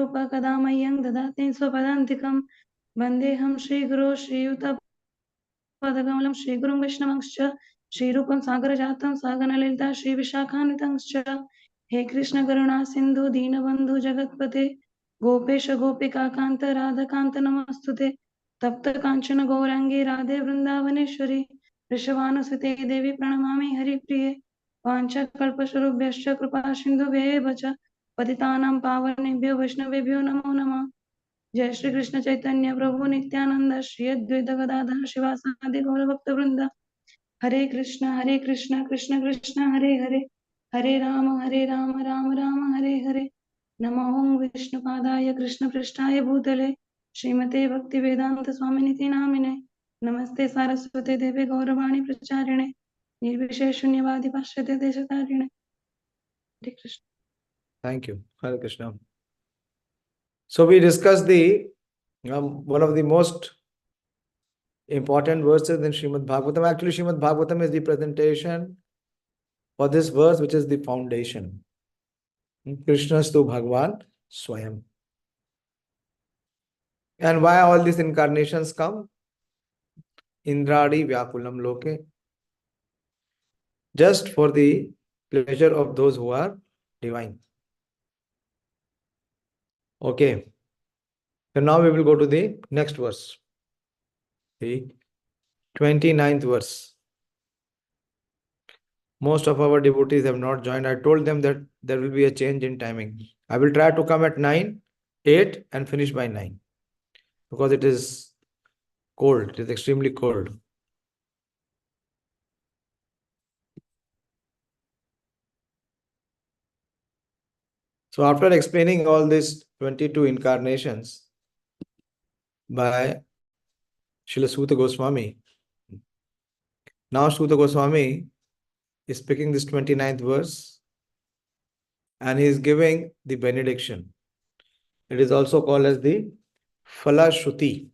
रूप कदा मह्यं ददाति स्वपदान्तिकं वन्देऽहं श्रीगुरो श्रीयुतपदकमलं श्रीगुरुं वैष्णवंश्च श्रीरूपं सागरजातं सागरललिता श्रीविशाखान्वितंश्च हे कृष्ण करुणा सिन्धु दीनबन्धु जगत्पते गोपेश गोपिकान्त राधाकान्त नमस्तुते तप्त काञ्चन गौरांगी राधे वृन्दावनेश्वरी वृषभानुसुते देवी प्रणमामि हरिप्रिये वाञ्छाकल्पतरुभ्यश्च कृपा सिन्धुभ्येव च पतितानां पावनेभ्यो वैष्णवेभ्यो नमो नमः। जय श्री कृष्ण चैतन्य प्रभु नित्यानंद श्री अद्वैत गदाधर शिवासादि गौरभक्तवृंद हरे कृष्ण कृष्ण कृष्ण हरे हरे हरे राम राम राम हरे हरे नमो विष्णुपादाय कृष्ण पृष्ठाय भूतले श्रीमते भक्ति वेदांत स्वामिनिति नामिने नमस्ते सारस्वते देवे गौरवाणी प्रचारिणे निर्विशेष शून्यवादी पाश्चात्य देशतारिणे। हरे Krishna. Thank you. Hare Krishna. So we discussed one of the most important verses in Śrīmad-Bhāgavatam. Actually, Śrīmad-Bhāgavatam is the presentation for this verse, which is the foundation. Krishnastu Bhagavan Swayam. And why all these incarnations come? Indradi Vyakulam Loke. Just for the pleasure of those who are divine. Okay. So now we will go to the next verse. The 29th verse. Most of our devotees have not joined. I told them that there will be a change in timing. I will try to come at 9, 8 and finish by 9. Because it is cold. It is extremely cold. So after explaining all these 22 incarnations by Srila Sūta Goswami, now Sūta Goswami is picking this 29th verse and he is giving the benediction. It is also called as the Phala Shruti.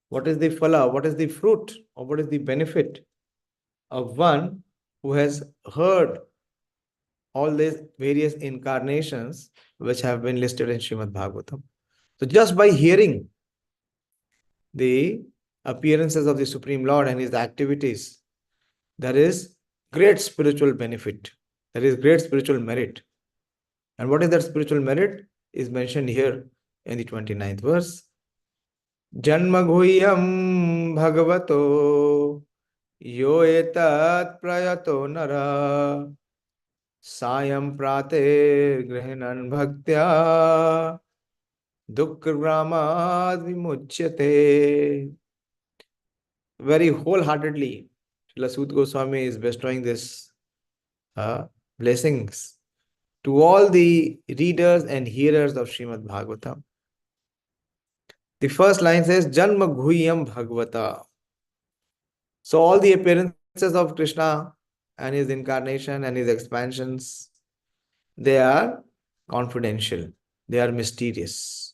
What is the Phala? What is the fruit? Or what is the benefit of one who has heard all these various incarnations which have been listed in Śrīmad-Bhāgavatam? So just by hearing the appearances of the Supreme Lord and his activities, there is great spiritual benefit. There is great spiritual merit. And what is that spiritual merit? Is mentioned here in the 29th verse. Janma guhyaṁ bhagavato yo etat prayato naraḥ sāyaṁ prātar gṛṇan bhaktyā duḥkha-grāmād vimucyate. Very wholeheartedly, Srila Sūta Goswami is bestowing this blessings to all the readers and hearers of Śrīmad-Bhāgavatam. The first line says, janma guhyaṁ bhagavata. So all the appearances of Krishna and his incarnation and his expansions, they are confidential. They are mysterious.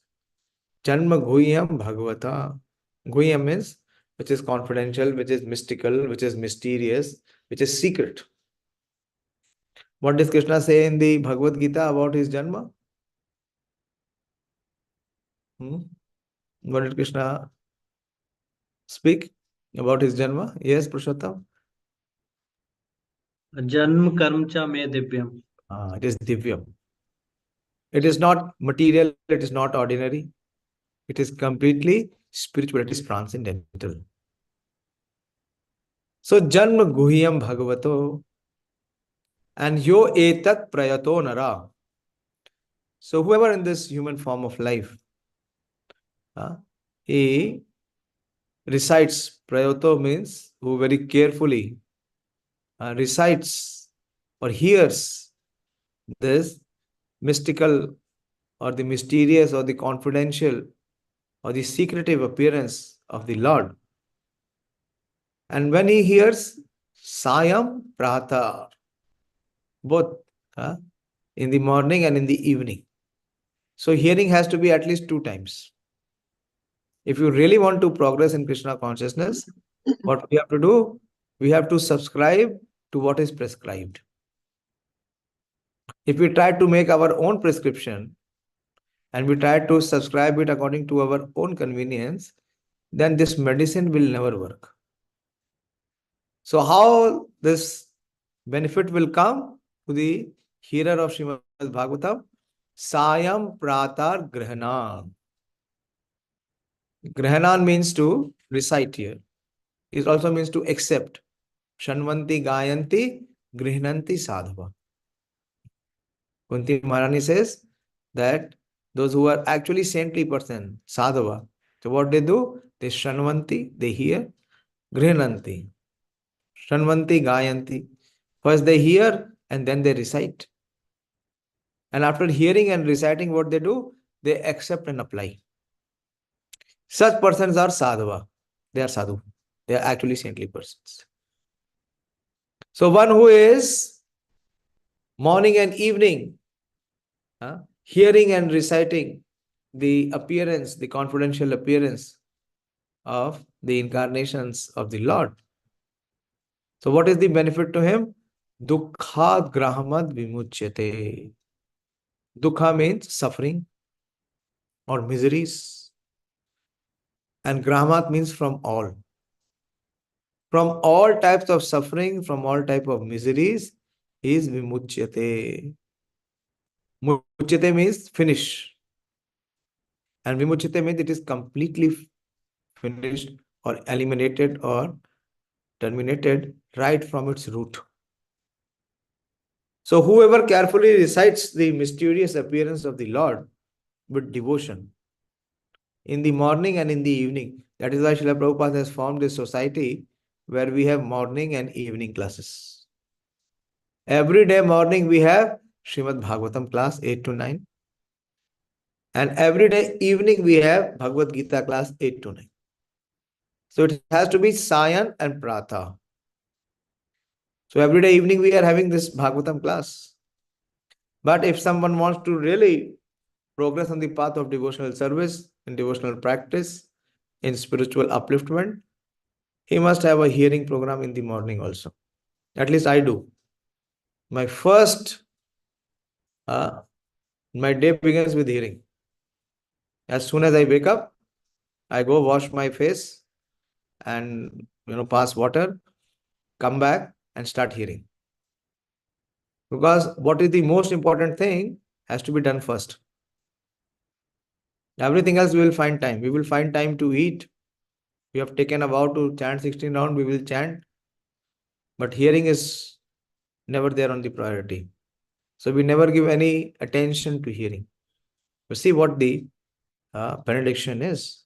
Janma guhyaṁ bhagavata. Guhyaṁ means which is confidential, which is mystical, which is mysterious, which is secret. What does Krishna say in the Bhagavad-gītā about his janma? What did Krishna speak about his janma? Yes, Purushottam? Janma karma cha me divyam. It is divyam. It is not material, it is not ordinary. It is completely spiritual, it is transcendental. So, janma guhyaṁ bhagavato and yo etat prayato naraḥ. So, whoever in this human form of life, he recites, prayato means who very carefully recites or hears this mystical or the mysterious or the confidential or the secretive appearance of the Lord. And when he hears sāyaṁ, prātar, both in the morning and in the evening. So hearing has to be at least 2 times. If you really want to progress in Krishna consciousness, what we have to do? We have to subscribe to what is prescribed. If we try to make our own prescription, and we try to subscribe it according to our own convenience, then this medicine will never work. So how this benefit will come to the hearer of Śrīmad-Bhāgavatam? Sāyaṁ, prātar, gṛṇan. Gṛṇan means to recite here. It also means to accept. Shanvanti gayanti grihnanti sadhava. Kunti Maharani says that those who are actually saintly person, sadhava, so what they do? They shanvanti, they hear, grihnanti. Shanvanti gayanti. First they hear and then they recite. And after hearing and reciting what they do, they accept and apply. Such persons are sadhava. They are sadhu. They are actually saintly persons. So one who is morning and evening, hearing and reciting the appearance, the confidential appearance of the incarnations of the Lord. So what is the benefit to him? Duḥkha-grāmād vimucyate. Dukkha means suffering or miseries. And grāmād means from all. From all types of suffering, from all type of miseries, is vimucyate. Mucyate means finish. And vimucyate means it is completely finished or eliminated or terminated right from its root. So whoever carefully recites the mysterious appearance of the Lord with devotion in the morning and in the evening, that is why Srila Prabhupada has formed a society where we have morning and evening classes. Every day morning we have Śrīmad-Bhāgavatam class 8 to 9. And every day evening we have Bhagavad-gītā class 8 to 9. So it has to be sāyaṁ and prātar. So every day evening we are having this Bhagavatam class. But if someone wants to really progress on the path of devotional service, in devotional practice, in spiritual upliftment, he must have a hearing program in the morning also. At least I do. My day begins with hearing. As soon as I wake up, I go wash my face and pass water, come back and start hearing. Because what is the most important thing has to be done first. Everything else we will find time. We will find time to eat. We have taken a vow to chant 16 rounds, we will chant. But hearing is never there on the priority. So we never give any attention to hearing. But see what the benediction is.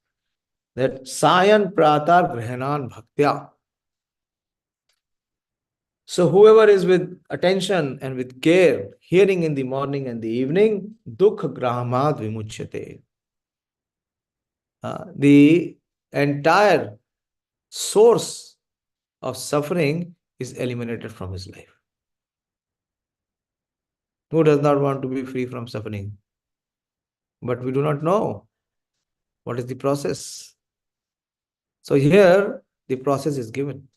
That sāyaṁ prātar gṛṇan bhaktyā. So whoever is with attention and with care, hearing in the morning and the evening, duḥkha-grāmād vimucyate. The entire source of suffering is eliminated from his life. Who does not want to be free from suffering? But we do not know what is the process. So here the process is given.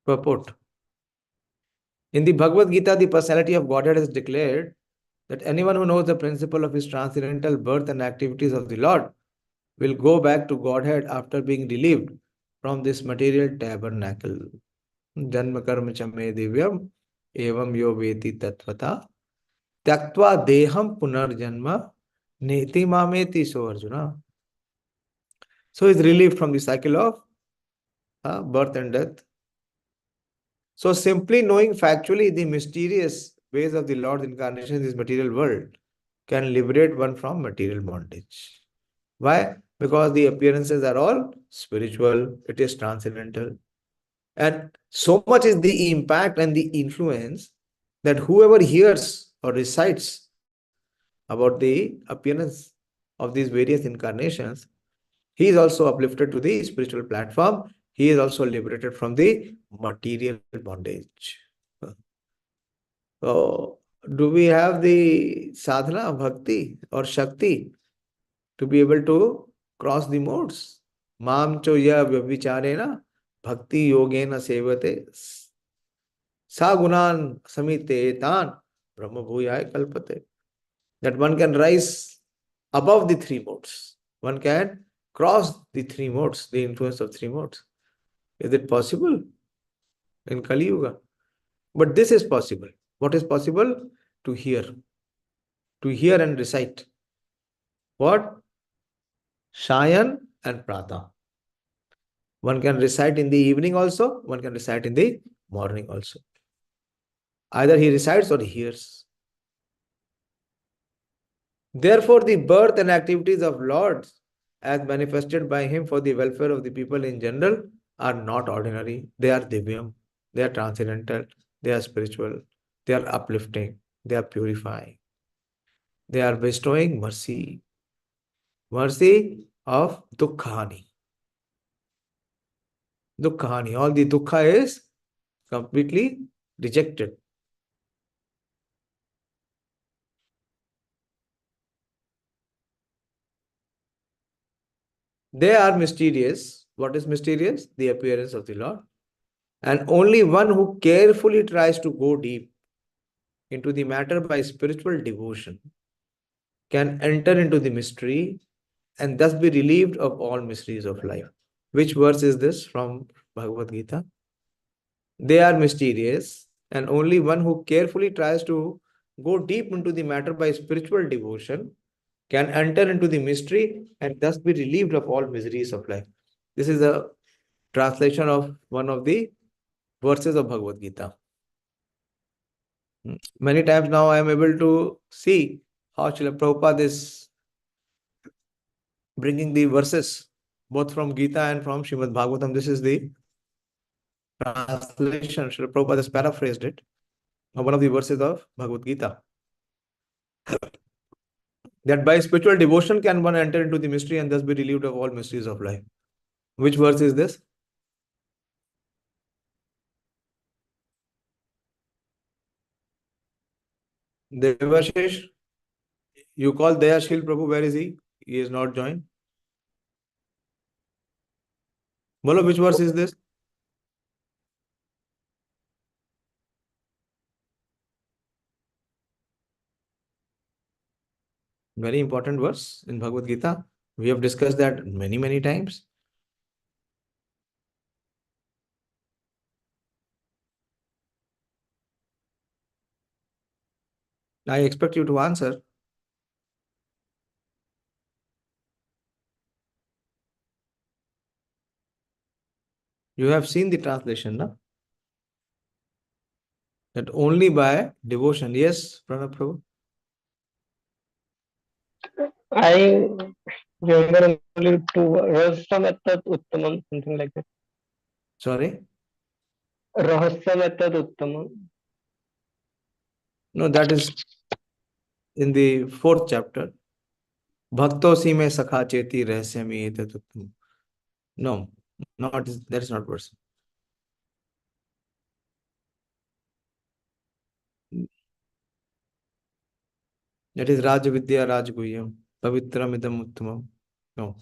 Purport. In the Bhagavad-gītā, the personality of Godhead has declared that anyone who knows the principle of his transcendental birth and activities of the Lord will go back to Godhead after being relieved from this material tabernacle. Janma karma cha me divyam evam yo veti tatvata tyaktva deham punarjanma neti mameti so Arjuna. So he is relieved from the cycle of birth and death. So simply knowing factually the mysterious ways of the Lord's incarnation in this material world can liberate one from material bondage. Why? Because the appearances are all spiritual, it is transcendental. And so much is the impact and the influence that whoever hears or recites about the appearance of these various incarnations, he is also uplifted to the spiritual platform. He is also liberated from the material bondage. So, do we have the sadhana, bhakti or shakti to be able to cross the modes? Mam cho ya vyabhicārena bhakti yogena sevate sa gunan samite etan brahma bhuyaya kalpate. That one can rise above the three modes. One can cross the three modes, the influence of three modes. Is it possible in Kali Yuga? But this is possible. What is possible? To hear and recite. What? Sāyaṁ and prātar. One can recite in the evening also, one can recite in the morning also. Either he recites or he hears. Therefore, the birth and activities of Lord, as manifested by him for the welfare of the people in general, are not ordinary. They are divyam, they are transcendental, they are spiritual, they are uplifting, they are purifying. They are bestowing mercy. Mercy of duḥkha-grāmād. Duḥkha-grāmād. All the dukkha is completely rejected. They are mysterious. What is mysterious? The appearance of the Lord. And only one who carefully tries to go deep into the matter by spiritual devotion can enter into the mystery and thus be relieved of all miseries of life. Which verse is this from Bhagavad-gītā? They are mysterious, and only one who carefully tries to go deep into the matter by spiritual devotion can enter into the mystery and thus be relieved of all miseries of life. This is a translation of one of the verses of Bhagavad-gītā. Many times now I am able to see how Srila Prabhupada is bringing the verses both from Gita and from Śrīmad-Bhāgavatam. This is the translation. Srila Prabhupada has paraphrased it. One of the verses of Bhagavad-gītā. That by spiritual devotion can one enter into the mystery and thus be relieved of all mysteries of life. Which verse is this? Devashish, you call Dayashil Prabhu, where is he? He is not joined. Bolo, which verse is this? Very important verse in Bhagavad-gītā. We have discussed that many, many times. I expect you to answer. You have seen the translation, no? That only by devotion. Yes, Pranab Prabhu? I remember only two Rahasya etat uttamam, something like that. Sorry? Rahasya etat uttamam. No, that is in the 4th chapter. Bhaktosi me sakha cheti rahasyami etat uttamam. No, that is not verse. That is Rajavidya Raj guhyaṁ pavitram idam uttamam. No,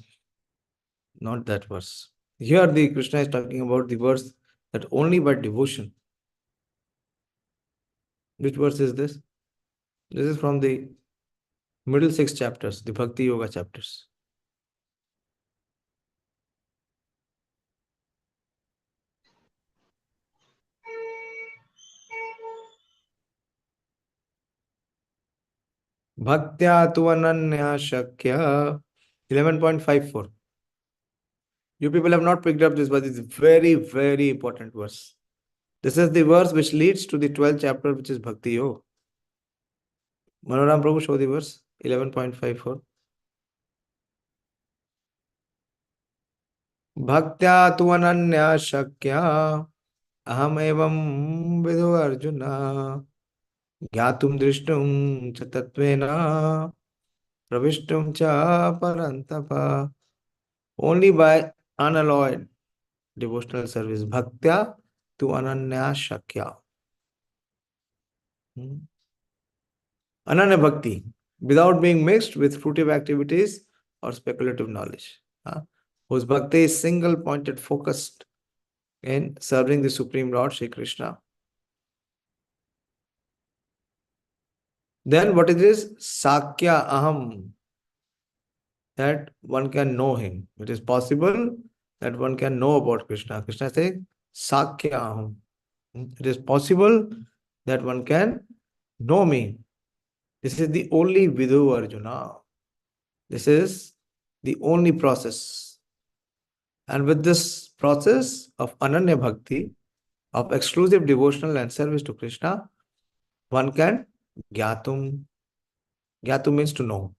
not that verse. Here the Krishna is talking about the verse that only by devotion. Which verse is this? This is from the middle 6 chapters, the Bhakti Yoga chapters. Bhaktyā tu ananya shakya 11.54. You people have not picked up this, but it's a very, very important verse. This is the verse which leads to the 12th chapter, which is Bhakti Yoga. Manoram Prabhu, show the verse 11.54. Bhaktya tu ananya shakya aham evam vidhu arjuna gyatum drishtum cha tatvena pravishtum cha parantapa. Only by unalloyed devotional service. Bhaktya tu ananya shakya. Ananya bhakti, without being mixed with fruitive activities or speculative knowledge. Whose bhakti is single pointed, focused, in serving the Supreme Lord Shri Krishna. Then what is this? Sakya aham. That one can know him. It is possible that one can know about Krishna. Krishna says, Sakya aham. It is possible that one can know me. This is the only Vidu Arjuna. This is the only process. And with this process of Ananya Bhakti, of exclusive devotional and service to Krishna, one can Gyatum. Gyatum means to know.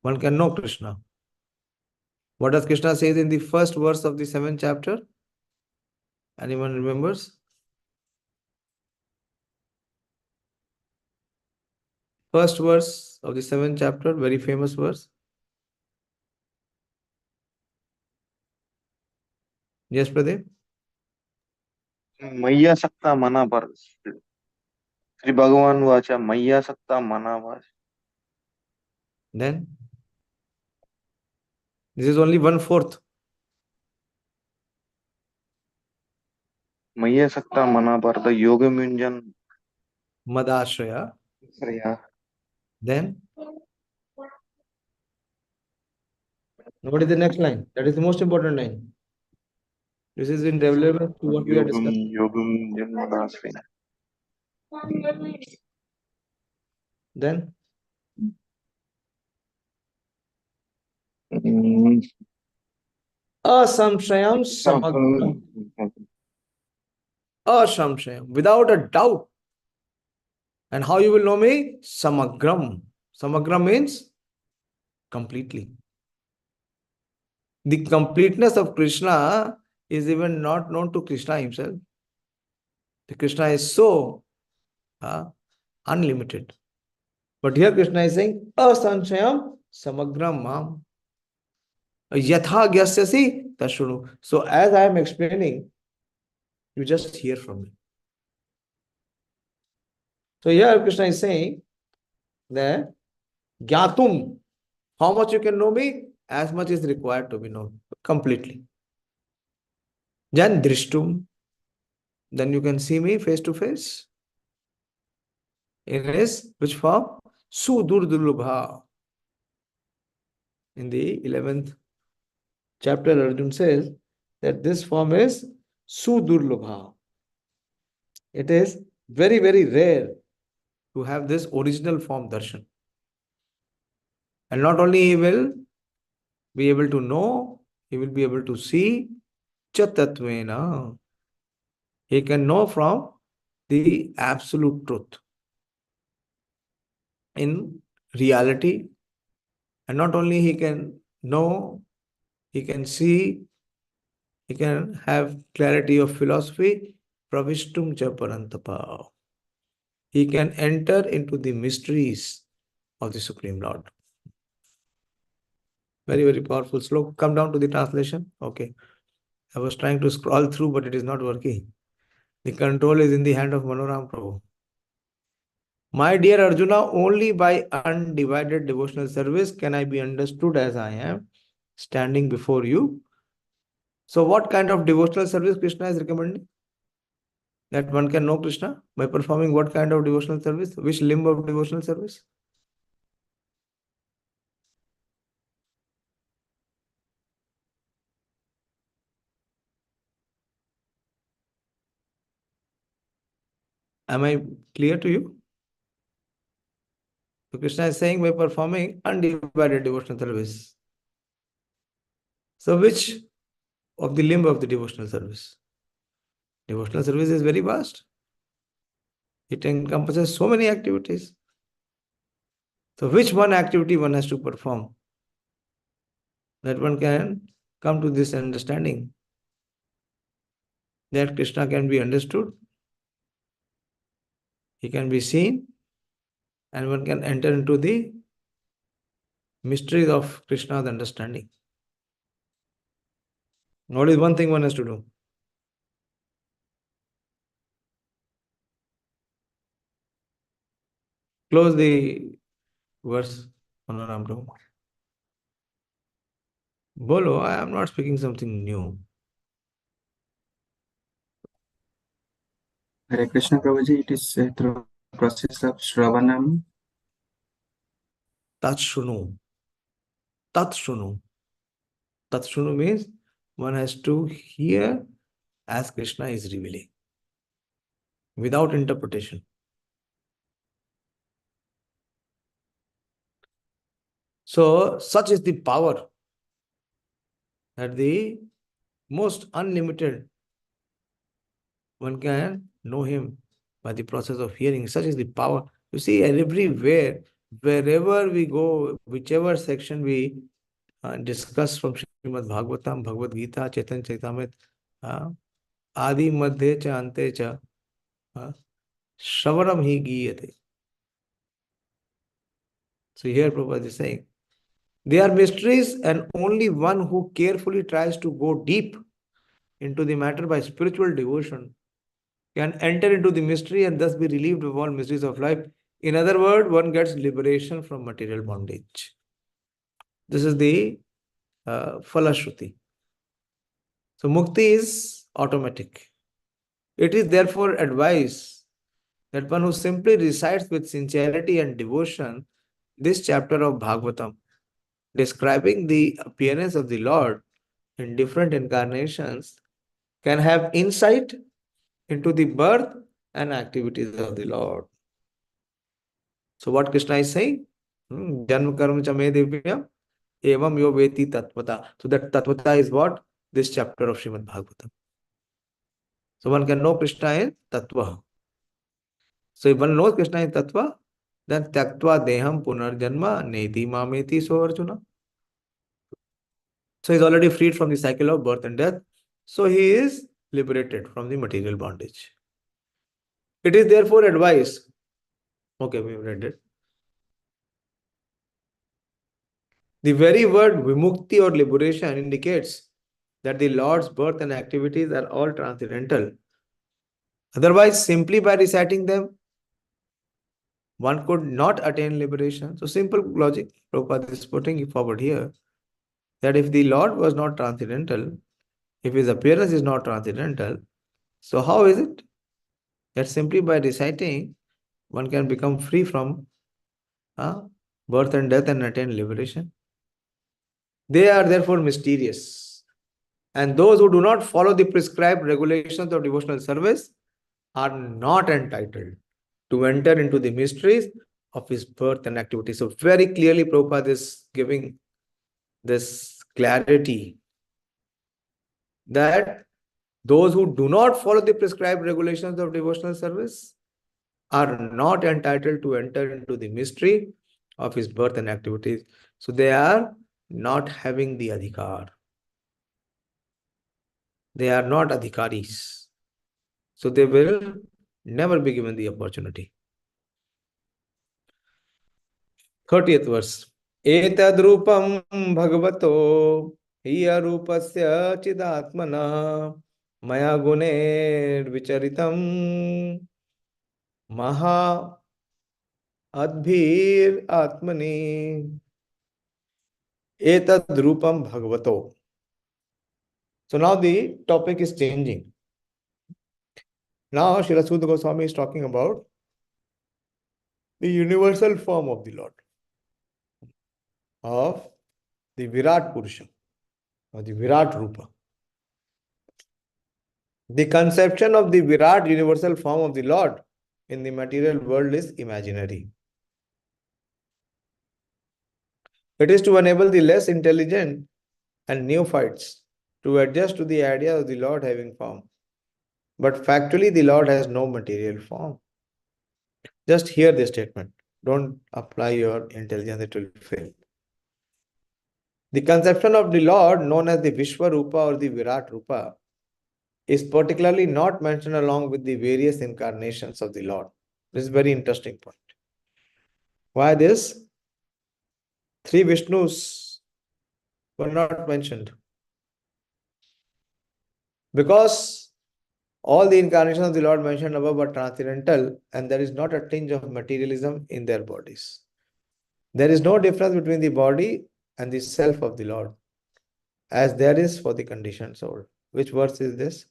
One can know Krishna. What does Krishna say in the first verse of the 7th chapter? Anyone remembers? First verse of the 7th chapter, very famous verse. Yes, Pradeep? मय्यासक्ता मना पर श्री भगवान वाचा मय्यासक्ता मना watch. Then, this is only 1/4. मय्यासक्ता मना पर the योग मुंजन Madashraya. Shreya. Then, what is the next line? That is the most important line. This is in relevance to what we are योगम discussing. योगम जन्मदास्विन. Then, asamshayam samagram. Asamshayam, without a doubt. And how you will know me? Samagram. Samagram means completely. The completeness of Krishna is even not known to Krishna himself. The Krishna is so unlimited. But here Krishna is saying, asanshayam samagram mam. Yatha gyasyasi tashunu. So as I am explaining, you just hear from me. So here Krishna is saying that Gyatum, how much you can know me? As much is required to be known completely. Jan drishtum, then you can see me face to face. In his which form? Sudurdulubha. In the 11th chapter, Arjuna says that this form is Sudurlubha. It is very, very rare to have this original form darshan. And not only he will be able to know, he will be able to see chatatvena. He can know from the absolute truth. In reality, and not only he can know, he can see, he can have clarity of philosophy, pravishtum cha parantapa. He can enter into the mysteries of the Supreme Lord. Very, very powerful sloka. Come down to the translation. Okay. I was trying to scroll through, but it is not working. The control is in the hand of Manoram Prabhu. My dear Arjuna, only by undivided devotional service can I be understood as I am, standing before you. So what kind of devotional service Krishna is recommending? That one can know Krishna by performing what kind of devotional service? Which limb of devotional service? Am I clear to you? So Krishna is saying by performing undivided devotional service. So which of the limb of the devotional service? Devotional service is very vast. It encompasses so many activities. So which one activity one has to perform? That one can come to this understanding that Krishna can be understood, he can be seen, and one can enter into the mysteries of Krishna's understanding. What is one thing one has to do? Close the verse, Manoram Prabhu. Bolo, I am not speaking something new. Hare Krishna Prabhuji, it is through process of Shravanam. Tat shunu. Tat shunu. Tat shunu means one has to hear as Krishna is revealing, without interpretation. So, such is the power that the most unlimited one can know him by the process of hearing. Such is the power. You see, everywhere, wherever we go, whichever section we discuss from Śrīmad-Bhāgavatam, Bhagavad-gītā, Chaitanya Charitamrita, Adi Madhye cha Ante cha Shravanam hi gīyate. So here Prabhupada is saying, they are mysteries, and only one who carefully tries to go deep into the matter by spiritual devotion can enter into the mystery and thus be relieved of all miseries of life. In other words, one gets liberation from material bondage. This is the Falashruti. So mukti is automatic. It is therefore advised that one who simply recites with sincerity and devotion this chapter of Bhagavatam, describing the appearance of the Lord in different incarnations, can have insight into the birth and activities of the Lord. So what Krishna is saying? Janma karma cha me divyam evam yo veti tatvata. So that tatvata is what? This chapter of Śrīmad-Bhāgavatam. So one can know Krishna in tattva. So if one knows Krishna in tattva, then tyaktva deham punarjanma neti mameti so Arjuna. So he is already freed from the cycle of birth and death. So he is liberated from the material bondage. It is therefore advised. Okay, we have read it. The very word vimukti or liberation indicates that the Lord's birth and activities are all transcendental. Otherwise, simply by reciting them, one could not attain liberation. So simple logic, Prabhupada is putting it forward here, that if the Lord was not transcendental, if his appearance is not transcendental, so how is it that simply by reciting, one can become free from birth and death and attain liberation? They are therefore mysterious. And those who do not follow the prescribed regulations of devotional service are not entitled to enter into the mysteries of his birth and activity. So very clearly Prabhupada is giving this clarity that those who do not follow the prescribed regulations of devotional service are not entitled to enter into the mystery of his birth and activities. So they are not having the adhikar. They are not adhikaris. So they will never be given the opportunity. 30th verse. Etat rupam bhagavato hiya rupasya chidatmana maya guner vicharitam maha adbhir atmani etat rupam bhagavato. So now the topic is changing. Now Srila Sudha Goswami is talking about the universal form of the Lord, of the Virat Purusha, or the Virat Rupa. The conception of the Virat universal form of the Lord in the material world is imaginary. It is to enable the less intelligent and neophytes to adjust to the idea of the Lord having form. But factually, the Lord has no material form. Just hear this statement. Don't apply your intelligence, it will fail. The conception of the Lord, known as the Vishwa Rupa or the Virat Rupa, is particularly not mentioned along with the various incarnations of the Lord. This is a very interesting point. Why this? 3 Vishnus were not mentioned. Because all the incarnations of the Lord mentioned above are transcendental, and there is not a tinge of materialism in their bodies. There is no difference between the body and the self of the Lord, as there is for the conditioned soul. Which verse is this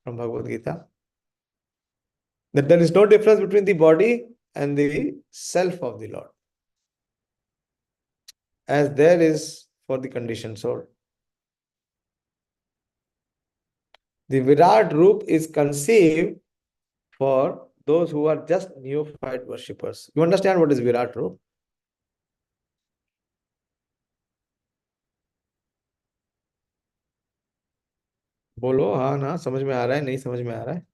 from Bhagavad-gītā? That there is no difference between the body and the self of the Lord, as there is for the conditioned soul. The Virat Roop is conceived for those who are just neophyte worshippers. You understand what is Virat Roop? बोलो हाँ ना, समझ में आ रहा है, नहीं समझ में आ रहा है?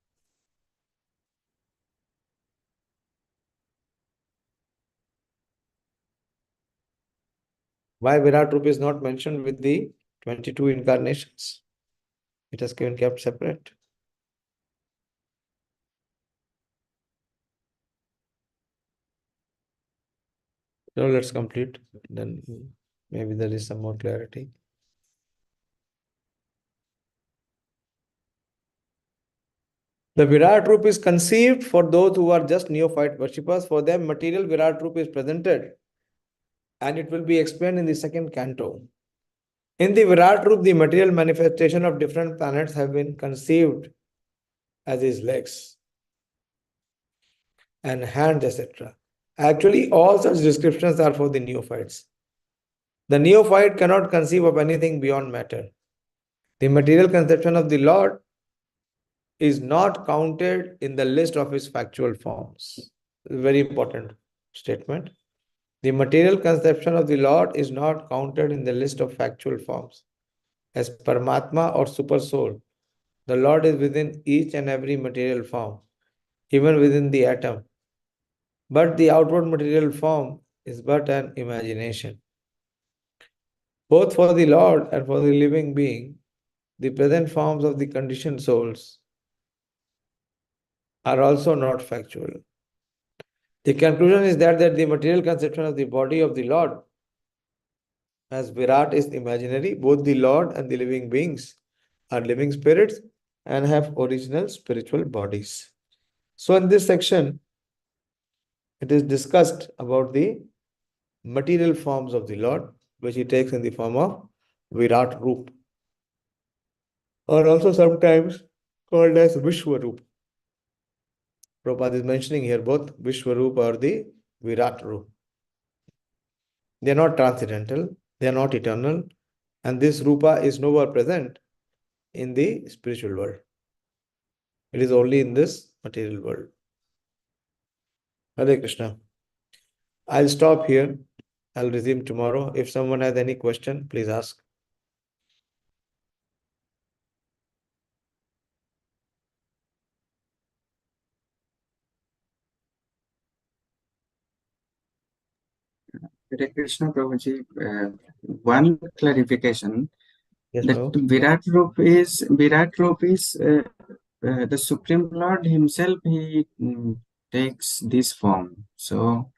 Why Virat Roop is not mentioned with the 22 incarnations? It has been kept separate. So let's complete. Then maybe there is some more clarity. The Virat Roop is conceived for those who are just neophyte worshippers. For them, material Virat Roop is presented, and it will be explained in the second canto. In the Virat Roop, the material manifestation of different planets have been conceived as his legs and hands, etc. Actually, all such descriptions are for the neophytes. The neophyte cannot conceive of anything beyond matter. The material conception of the Lord is not counted in the list of his factual forms. Very important statement. The material conception of the Lord is not counted in the list of factual forms. As Paramatma or Super Soul, the Lord is within each and every material form, even within the atom. But the outward material form is but an imagination. Both for the Lord and for the living being, the present forms of the conditioned souls are also not factual. The conclusion is that the material conception of the body of the Lord as Virat is imaginary. Both the Lord and the living beings are living spirits and have original spiritual bodies. So in this section, it is discussed about the material forms of the Lord, which he takes in the form of Virat Roop, or also sometimes called as Vishwaroop. Prabhupada is mentioning here both Vishwaroop or the Virat Roop. They are not transcendental, they are not eternal, and this Rupa is nowhere present in the spiritual world. It is only in this material world. Hare Krishna. I'll stop here. I'll resume tomorrow. If someone has any question, please ask. Hare Krishna Prabhuji, one clarification Yes, that Prabhu. Virat Roop is the Supreme Lord himself. He takes this form. So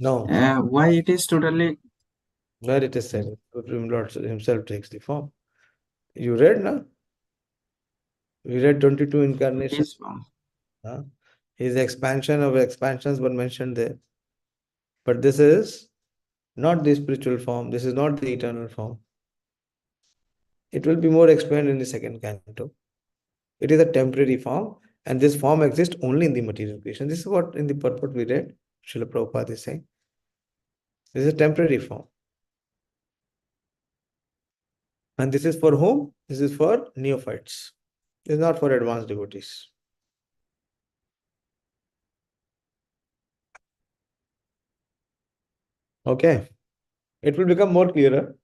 No, why it is totally where it is said, Supreme Lord himself takes the form. You read, no? We read 22 incarnations. his form? His expansion of expansions were mentioned there. But this is not the spiritual form. This is not the eternal form. It will be more explained in the second canto. It is a temporary form, and this form exists only in the material creation. This is what in the purport we read, Srila Prabhupada is saying. This is a temporary form. And this is for whom? This is for neophytes. This is not for advanced devotees. Okay. It will become more clearer.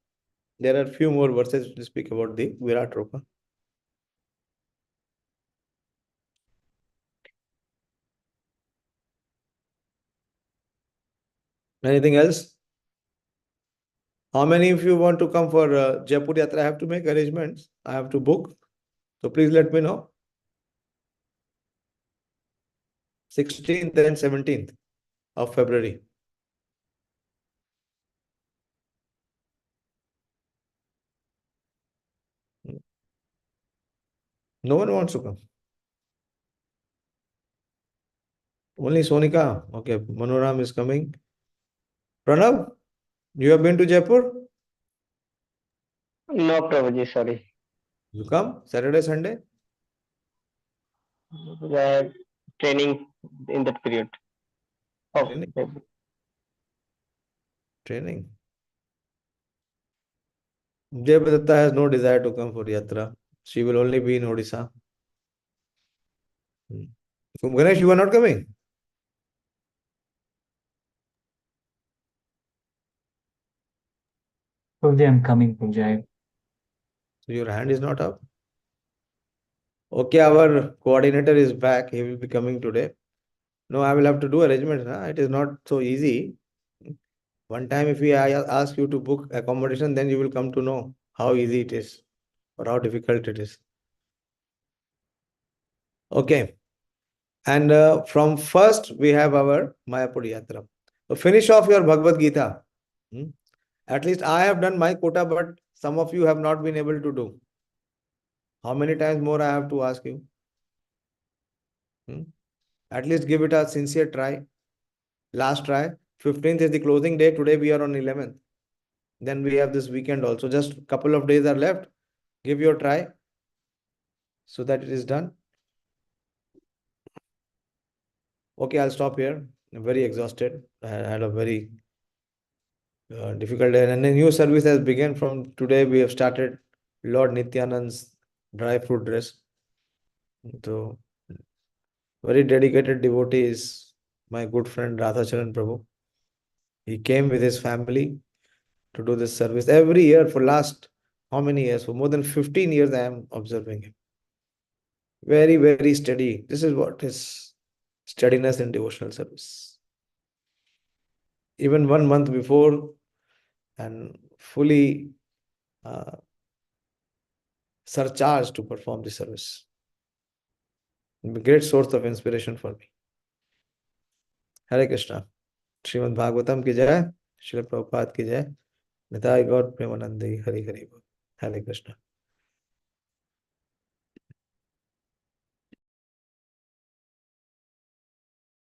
There are few more verses to speak about the Virat Rupa. Anything else? How many of you want to come for Jaipur Yatra? I have to make arrangements. I have to book. So please let me know. 16th and 17th of February. No one wants to come. Only Sonika. Okay, Manoram is coming. Pranav, you have been to Jaipur? No, Prabhuji, sorry. You come Saturday, Sunday? Yeah, training in that period. Oh, Training. maybe. Training. Devadatta has no desire to come for yatra. She will only be in Odisha. So Ganesh, you are not coming? Probably I'm coming, Punjab. So your hand is not up? Okay, our coordinator is back. He will be coming today. No, I will have to do arrangements. Huh? It is not so easy. One time if I ask you to book accommodation, then you will come to know how easy it is or how difficult it is. Okay. And from first we have our Mayapur Yatra. So finish off your Bhagavad-gītā. At least I have done my quota, but some of you have not been able to do. How many times more I have to ask you? At least give it a sincere try. Last try. 15th is the closing day. Today we are on 11th. Then we have this weekend also. Just a couple of days are left. Give your try so that it is done. Okay, I'll stop here. I'm very exhausted. I had a very difficult day. And a new service has begun from today. We have started Lord Nityanand's dry fruit dress. So, very dedicated devotee is my good friend Radhacharan Prabhu. He came with his family to do this service every year for last how many years? For more than 15 years I am observing him. Very, very steady. This is what is steadiness in devotional service. Even 1 month before and fully surcharged to perform the service. A great source of inspiration for me. Hare Krishna. Śrīmad-Bhāgavatam ki jai. Śrīla Prabhupada ki jai. Nitai Gaur Premanandi. Hare Hare. Hare Krishna.